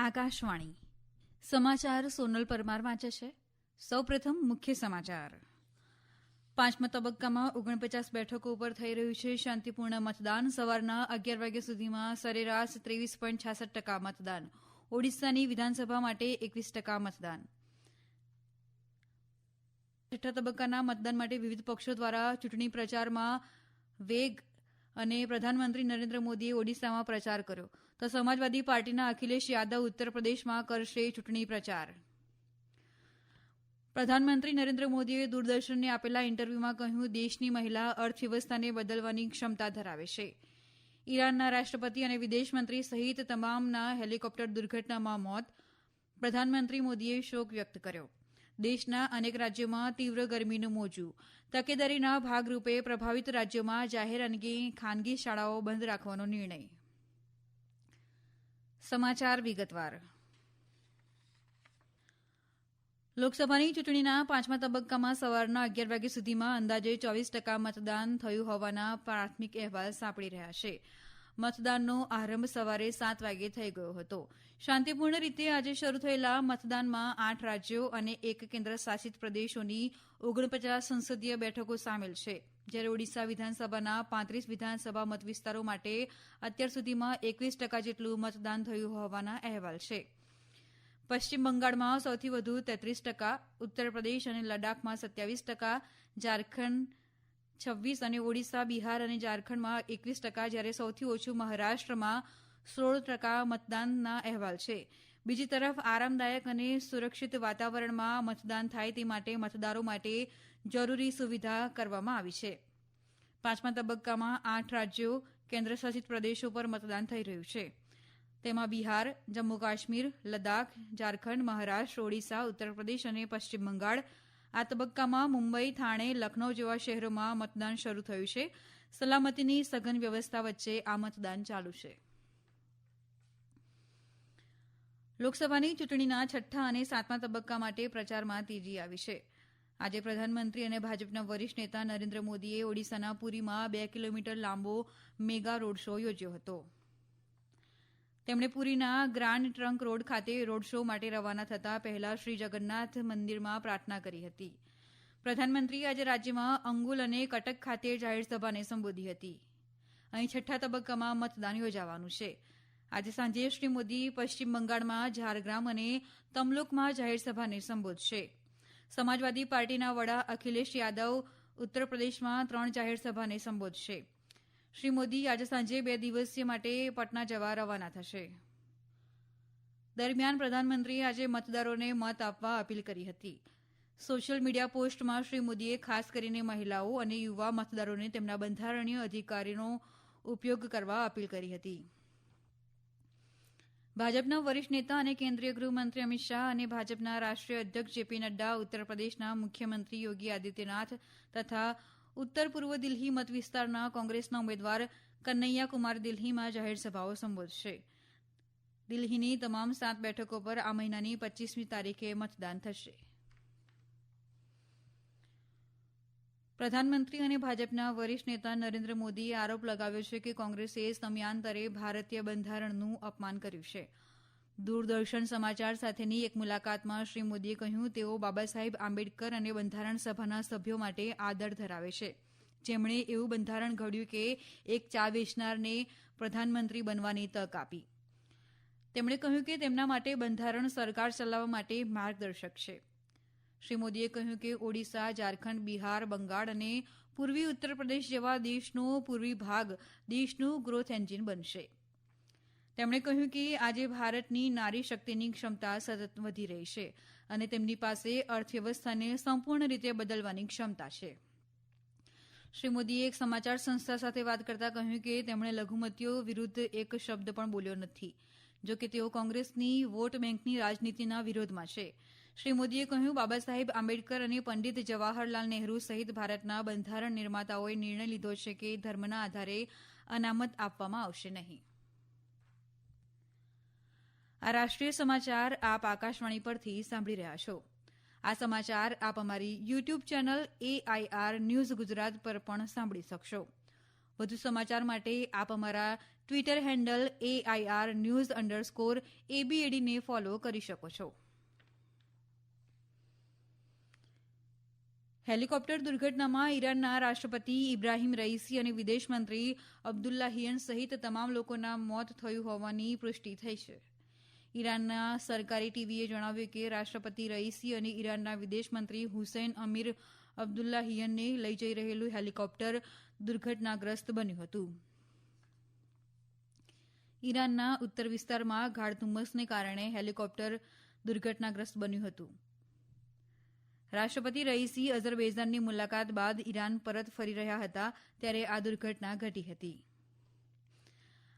આકાશવાણી સમાચાર સોનલ પરમાર વાંચે છે. સૌપ્રથમ મુખ્ય સમાચાર. પાંચમા તબક્કામાં 49 બેઠકો ઉપર થઈ રહ્યું છે શાંતિપૂર્ણ મતદાન. સવારના 11 વાગ્યા સુધીમાં સરેરાશ 23.66% મતદાન. ઓડિશાની વિધાનસભા માટે 21% મતદાન. છઠ્ઠા તબક્કાના મતદાન માટે વિવિધ પક્ષો દ્વારા ચૂંટણી પ્રચારમાં વેગ અને પ્રધાનમંત્રી નરેન્દ્ર મોદીએ ઓડિશામાં પ્રચાર કર્યો તો સમાજવાદી પાર્ટીના અખિલેશ યાદવ ઉત્તર પ્રદેશમાં કરશે ચૂંટણી પ્રચાર. પ્રધાનમંત્રી નરેન્દ્ર મોદીએ દૂરદર્શનને આપેલા ઇન્ટરવ્યુમાં કહ્યું, દેશની મહિલા અર્થવ્યવસ્થાને બદલવાની ક્ષમતા ધરાવે છે. ઈરાનના રાષ્ટ્રપતિ અને વિદેશમંત્રી સહિત તમામના હેલિકોપ્ટર દુર્ઘટનામાં મોત. પ્રધાનમંત્રી મોદીએ શોક વ્યક્ત કર્યો. દેશના અનેક રાજ્યોમાં તીવ્ર ગરમીનું મોજું. તકેદારીના ભાગરૂપે પ્રભાવિત રાજ્યોમાં જાહેર અને ખાનગી શાળાઓ બંધ રાખવાનો નિર્ણય. સમાચાર વિગતવાર. લોકસભાની ચૂંટણીના પાંચમા તબક્કામાં સવારના 11 વાગ્યા સુધીમાં અંદાજે 24% મતદાન થયું હોવાના પ્રાથમિક અહેવાલ સાંપડી રહ્યા છે. મતદાનનો આરંભ સવારે 7 વાગ્યે થઈ ગયો હતો. શાંતિપૂર્ણ રીતે આજે શરૂ થયેલા મતદાનમાં 8 રાજ્યો અને 1 કેન્દ્ર શાસિત પ્રદેશોની 49 સંસદીય બેઠકો સામેલ છે, જ્યારે ઓડિશા વિધાનસભાના 35 વિધાનસભા મતવિસ્તારો માટે અત્યાર સુધીમાં 21% જેટલું મતદાન થયું હોવાના અહેવાલ છે. પશ્ચિમ બંગાળમાં સૌથી વધુ 33%, ઉત્તર પ્રદેશ અને લદ્દાખમાં 27%, ઝારખંડ 26% અને ઓડિશા, બિહાર અને ઝારખંડમાં 21%, જ્યારે સૌથી ઓછું મહારાષ્ટ્રમાં 16% મતદાનના અહેવાલ છે. બીજી તરફ આરામદાયક અને સુરક્ષિત વાતાવરણમાં મતદાન થાય તે માટે મતદારો માટે જરૂરી સુવિધા કરવામાં આવી છે. પાંચમા તબક્કામાં 8 રાજ્યો, કેન્દ્રશાસિત પ્રદેશો પર મતદાન થઈ રહ્યું છે. તેમાં બિહાર, જમ્મુ કાશ્મીર, લદ્દાખ, ઝારખંડ, મહારાષ્ટ્ર, ઓડિશા, ઉત્તર પ્રદેશ અને પશ્ચિમ બંગાળ. આ તબક્કામાં મુંબઈ, થાણે, લખનૌ જેવા શહેરોમાં મતદાન શરૂ થયું છે. સલામતીની સઘન વ્યવસ્થા વચ્ચે આ મતદાન ચાલુ છે. લોકસભાની ચૂંટણીના છઠ્ઠા અને સાતમા તબક્કા માટે પ્રચારમાં તેજી આવી છે. આજે પ્રધાનમંત્રી અને ભાજપના વરિષ્ઠ નેતા નરેન્દ્ર મોદીએ ઓડિશાના પુરીમાં 2 કિલોમીટર લાંબો મેગા રોડ શો યોજ્યો હતો. તેમણે પુરીના ગ્રાન્ડ ટ્રંક રોડ ખાતે રોડ શો માટે રવાના થતાં પહેલા શ્રી જગન્નાથ મંદિરમાં પ્રાર્થના કરી હતી. પ્રધાનમંત્રીએ આજે રાજ્યમાં અંગુલ અને કટક ખાતે જાહેરસભાને સંબોધી હતી. અહીં છઠ્ઠા તબક્કામાં મતદાન યોજાવાનું છે. આજે સાંજે શ્રી મોદી પશ્ચિમ બંગાળમાં ઝારગ્રામ અને તમલુકમાં જાહેરસભાને સંબોધશે. સમાજવાદી પાર્ટીના વડા અખિલેશ યાદવ ઉત્તર પ્રદેશમાં 3 જાહેરસભાને સંબોધશે. શ્રી મોદી આજે સાંજે 2 દિવસીય માટે પટના જવા રવાના થશે. દરમિયાન પ્રધાનમંત્રીએ આજે મતદારોને મત આપવા અપીલ કરી હતી. સોશિયલ મીડિયા પોસ્ટમાં શ્રી મોદીએ ખાસ કરીને મહિલાઓ અને યુવા મતદારોને તેમના બંધારણીય અધિકારનો ઉપયોગ કરવા અપીલ કરી હતી. ભાજપના વરિષ્ઠ નેતા અને કેન્દ્રીય ગૃહમંત્રી અમિત શાહ અને ભાજપના રાષ્ટ્રીય અધ્યક્ષ જેપી નડ્ડા ઉત્તર પ્રદેશના મુખ્યમંત્રી યોગી આદિત્યનાથ તથા ઉત્તર પૂર્વ દિલ્હી મતવિસ્તારના કોંગ્રેસના ઉમેદવાર કન્હૈયા કુમાર દિલ્હીમાં જાહેરસભાઓ સંબોધશે. દિલ્હીની તમામ 7 બેઠકો પર આ મહિનાની 25મી તારીખે મતદાન થશે. પ્રધાનમંત્રી અને ભાજપના વરિષ્ઠ નેતા નરેન્દ્ર મોદીએ આરોપ લગાવ્યો છે કે કોંગ્રેસે સમયાંતરે ભારતીય બંધારણનું અપમાન કર્યું છે. દૂરદર્શન સમાચાર સાથેની એક મુલાકાતમાં શ્રી મોદીએ કહ્યું, તેઓ બાબા સાહેબ આંબેડકર અને બંધારણ સભાના સભ્યો માટે આદર ધરાવે છે, જેમણે એવું બંધારણ ઘડ્યું કે એક ચા વેચનારને પ્રધાનમંત્રી બનવાની તક આપી. તેમણે કહ્યું કે તેમના માટે બંધારણ સરકાર ચલાવવા માટે માર્ગદર્શક છે. શ્રી મોદીએ કહ્યું કે ઓડિશા, ઝારખંડ, બિહાર, બંગાળ અને પૂર્વી ઉત્તર પ્રદેશ જેવા દેશનો પૂર્વી ભાગ દેશનું ગ્રોથ એન્જિન બનશે. તેમણે કહ્યું કે આજે ભારતની નારી શક્તિની ક્ષમતા સતત વધી રહી છે અને તેમની પાસે અર્થવ્યવસ્થાને સંપૂર્ણ રીતે બદલવાની ક્ષમતા છે. શ્રી મોદીએ એક સમાચાર સંસ્થા સાથે વાત કરતા કહ્યું કે તેમણે લઘુમતીઓ વિરુદ્ધ એક શબ્દ પણ બોલ્યો નથી, જો કે તેઓ કોંગ્રેસની વોટ બેંકની રાજનીતિના વિરોધમાં છે. શ્રી મોદીએ કહ્યું, બાબા સાહેબ આંબેડકર અને પંડિત જવાહરલાલ નહેરુ સહિત ભારતના બંધારણ નિર્માતાઓએ નિર્ણય લીધો છે કે ધર્મના આધારે અનામત આપવામાં આવશે નહીં. આ રાષ્ટ્રીય સમાચાર આપ આકાશવાણી પરથી સાંભળી રહ્યા છો. આ સમાચાર આપ અમારી YouTube channel AIR news Gujarat પર પણ સાંભળી શકશો. વધુ સમાચાર માટે આપ અમારા ટ્વિટર હેન્ડલ AIR_news_ABAD ને ફોલો કરી શકો છો. હેલિકોપ્ટર દુર્ઘટનામાં ઈરાનના રાષ્ટ્રપતિ ઇબ્રાહીમ રઈસી અને વિદેશ મંત્રી અબ્દુલ્લાહિયન સહિત તમામ લોકોના મોત થયું હોવાની પુષ્ટિ થઈ છે. ઈરાનના સરકારી ટીવીએ જણાવ્યું કે રાષ્ટ્રપતિ રઈસી અને ઈરાનના વિદેશ મંત્રી હુસૈન અમીર અબ્દુલ્લાહિયનને લઈ જઈ રહેલું હેલિકોપ્ટર દુર્ઘટનાગ્રસ્ત બન્યું હતું. ઈરાનના ઉત્તર વિસ્તારમાં ગાઢ ધુમ્મસને કારણે હેલિકોપ્ટર દુર્ઘટનાગ્રસ્ત બન્યું હતું. રાષ્ટ્રપતિ રઈસી અઝરબૈજાનની મુલાકાત બાદ ઈરાન પરત ફરી રહ્યા હતા ત્યારે આ દુર્ઘટના ઘટી હતી.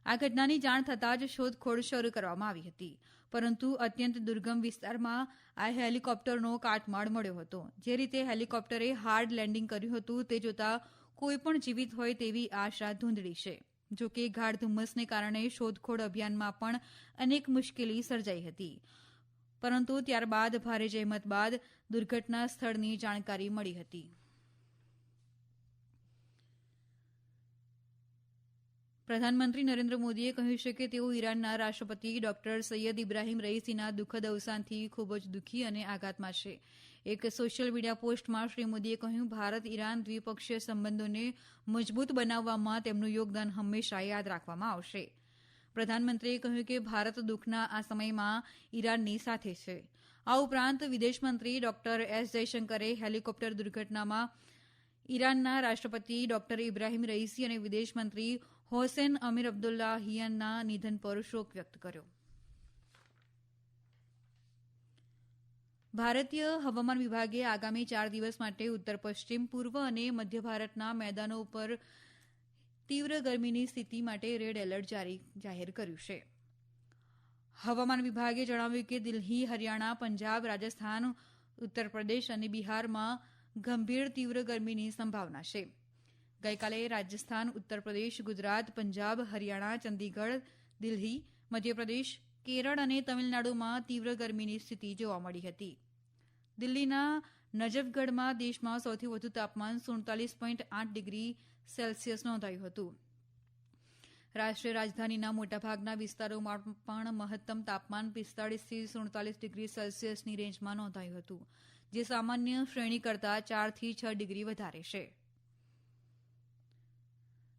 આ ઘટનાની જાણ થતાં જ શોધખોળ શરૂ કરવામાં આવી હતી, પરંતુ અત્યંત દુર્ગમ વિસ્તારમાં આ હેલિકોપ્ટરનો કાટમાળ મળ્યો હતો. જે રીતે હેલિકોપ્ટરે હાર્ડ લેન્ડિંગ કર્યું હતું તે જોતાં કોઈપણ જીવિત હોય તેવી આશા ધૂંધળી છે. જોકે ગાઢ ધુમ્મસને કારણે શોધખોળ અભિયાનમાં પણ અનેક મુશ્કેલી સર્જાઈ હતી, પરંતુ ત્યારબાદ ભારે જહેમત બાદ દુર્ઘટના સ્થળની જાણકારી મળી હતી. પ્રધાનમંત્રી નરેન્દ્ર મોદીએ કહ્યું છે કે તેઓ ઈરાનના રાષ્ટ્રપતિ ડોક્ટર સૈયદ ઇબ્રાહીમ રઈસીના દુઃખદ અવસાનથી ખૂબ જ દુઃખી અને આઘાતમાં છે. એક સોશિયલ મીડિયા પોસ્ટમાં શ્રી મોદીએ કહ્યું, ભારત ઈરાન દ્વિપક્ષીય સંબંધોને મજબૂત બનાવવામાં તેમનું યોગદાન હંમેશા યાદ રાખવામાં આવશે. પ્રધાનમંત્રીએ કહ્યું કે ભારત દુઃખના આ સમયમાં ઈરાનની સાથે છે. આ ઉપરાંત વિદેશમંત્રી ડોક્ટર એસ જયશંકરે હેલિકોપ્ટર દુર્ઘટનામાં ઈરાનના રાષ્ટ્રપતિ ડોક્ટર ઇબ્રાહીમ રઈસી અને વિદેશમંત્રી હોસેન અમીર અબ્દુલ્લાહિયનના નિધન પર શોક વ્યક્ત કર્યો. ભારતીય હવામાન વિભાગે આગામી 4 દિવસ માટે ઉત્તર પશ્ચિમ, પૂર્વ અને મધ્ય ભારતના મેદાનો ઉપર તીવ્ર ગરમીની સ્થિતિ માટે રેડ એલર્ટ જાહેર કર્યું છે. હવામાન વિભાગે જણાવ્યું કે દિલ્હી, હરિયાણા, પંજાબ, રાજસ્થાન, ઉત્તર પ્રદેશ અને બિહારમાં ગંભીર તીવ્ર ગરમીની સંભાવના છે. ગઈકાલે રાજસ્થાન, ઉત્તર પ્રદેશ, ગુજરાત, પંજાબ, હરિયાણા, ચંદીગઢ, દિલ્હી, મધ્યપ્રદેશ, કેરળ અને તમિલનાડુમાં તીવ્ર ગરમીની સ્થિતિ જોવા મળી હતી. દિલ્હીના નજફગઢમાં દેશમાં સૌથી વધુ તાપમાન 47.8 ડિગ્રી સેલ્સિયસ નોંધાયું હતું. રાષ્ટ્રીય રાજધાનીના મોટાભાગના વિસ્તારોમાં પણ મહત્તમ તાપમાન 45 થી 47 ડિગ્રી સેલ્સિયસની રેન્જમાં નોંધાયું હતું, જે સામાન્ય શ્રેણી કરતાં 4 થી 6 ડિગ્રી વધારે છે.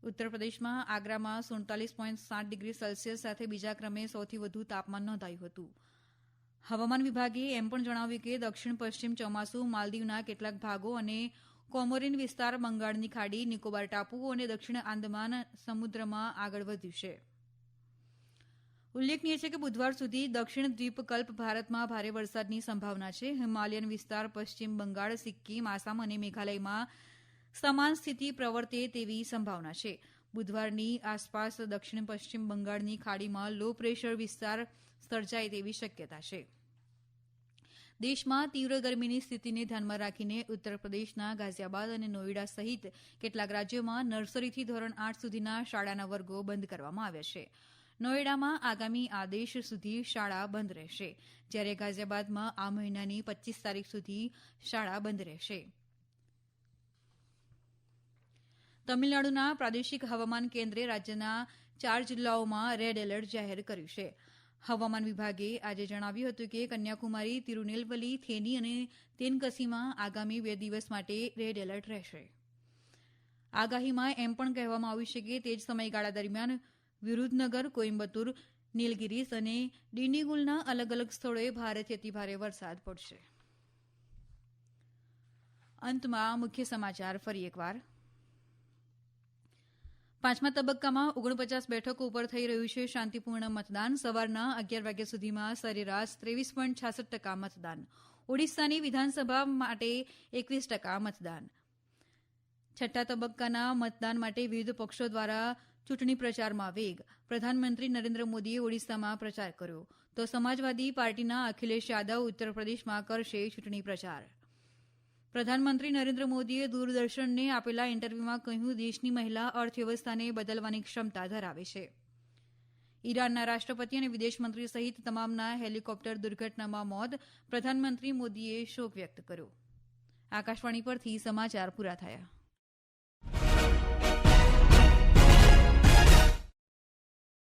ઉત્તર પ્રદેશમાં આગ્રામાં 47.7 ડિગ્રી સેલ્સિયસ સાથે બીજા ક્રમે સૌથી વધુ તાપમાન નોંધાયું હતું. હવામાન વિભાગે એમ પણ જણાવ્યું કે દક્ષિણ પશ્ચિમ ચોમાસું માલદીવના કેટલાક ભાગો અને કોમોરીન વિસ્તાર, બંગાળની ખાડી, નિકોબાર ટાપુઓ અને દક્ષિણ આંદમાન સમુદ્રમાં આગળ વધ્યું છે. ઉલ્લેખનીય છે કે બુધવાર સુધી દક્ષિણ દ્વીપકલ્પ ભારતમાં ભારે વરસાદની સંભાવના છે. હિમાલયન વિસ્તાર, પશ્ચિમ બંગાળ, સિક્કિમ, આસામ અને મેઘાલયમાં સમાન સ્થિતિ પ્રવર્તે તેવી સંભાવના છે. બુધવારની આસપાસ દક્ષિણ પશ્ચિમ બંગાળની ખાડીમાં લો પ્રેશર વિસ્તાર સર્જાય તેવી શક્યતા છે. દેશમાં તીવ્ર ગરમીની સ્થિતિને ધ્યાનમાં રાખીને ઉત્તર પ્રદેશના ગાઝિયાબાદ અને નોઈડા સહિત કેટલાક રાજ્યોમાં નર્સરીથી ધોરણ 8 સુધીના શાળાના વર્ગો બંધ કરવામાં આવ્યા છે. નોઈડામાં આગામી આદેશ સુધી શાળા બંધ રહેશે, જ્યારે ગાઝિયાબાદમાં આ મહિનાની 25 તારીખ સુધી શાળા બંધ રહેશે. તમિલનાડુના પ્રાદેશિક હવામાન કેન્દ્રે રાજ્યના 4 જિલ્લાઓમાં રેડ એલર્ટ જાહેર કર્યું છે. હવામાન વિભાગે આજે જણાવ્યું હતું કે કન્યાકુમારી, તિરુનેલવેલી, થેની અને તેનકસીમાં આગામી 2 દિવસ માટે રેડ એલર્ટ રહેશે. આગાહીમાં એમ પણ કહેવામાં આવ્યું છે કે તે જ સમયગાળા દરમિયાન વિરુધનગર, કોઇમ્બતુર, નીલગિરીસ અને ડિંડીગુલના અલગ અલગ સ્થળોએ ભારેથી અતિભારે વરસાદ પડશે. અંતમાં મુખ્ય સમાચાર ફરી એકવાર. 5મા તબક્કામાં 49 બેઠકો ઉપર થઈ રહ્યું છે શાંતિપૂર્ણ મતદાન. સવારના 11 વાગ્યા સુધીમાં સરેરાશ 23.66% મતદાન. ઓડિશાની વિધાનસભા માટે 21% મતદાન. 6ઠ્ઠા તબક્કાના મતદાન માટે વિવિધ પક્ષો દ્વારા ચૂંટણી પ્રચારમાં વેગ. પ્રધાનમંત્રી નરેન્દ્ર મોદીએ ઓડિશામાં પ્રચાર કર્યો, તો સમાજવાદી પાર્ટીના અખિલેશ યાદવ ઉત્તર પ્રદેશમાં કરશે ચૂંટણી પ્રચાર. પ્રધાનમંત્રી નરેન્દ્ર મોદીએ દૂરદર્શનને આપેલા ઇન્ટરવ્યુમાં કહ્યું, દેશની મહિલા અર્થવ્યવસ્થાને બદલવાની ક્ષમતા ધરાવે છે. ઈરાનના રાષ્ટ્રપતિ અને વિદેશમંત્રી સહિત તમામના હેલિકોપ્ટર દુર્ઘટનામાં મોત. પ્રધાનમંત્રી મોદીએ શોક વ્યક્ત કર્યો. આકાશવાણી પરથી સમાચાર પૂરા થયા.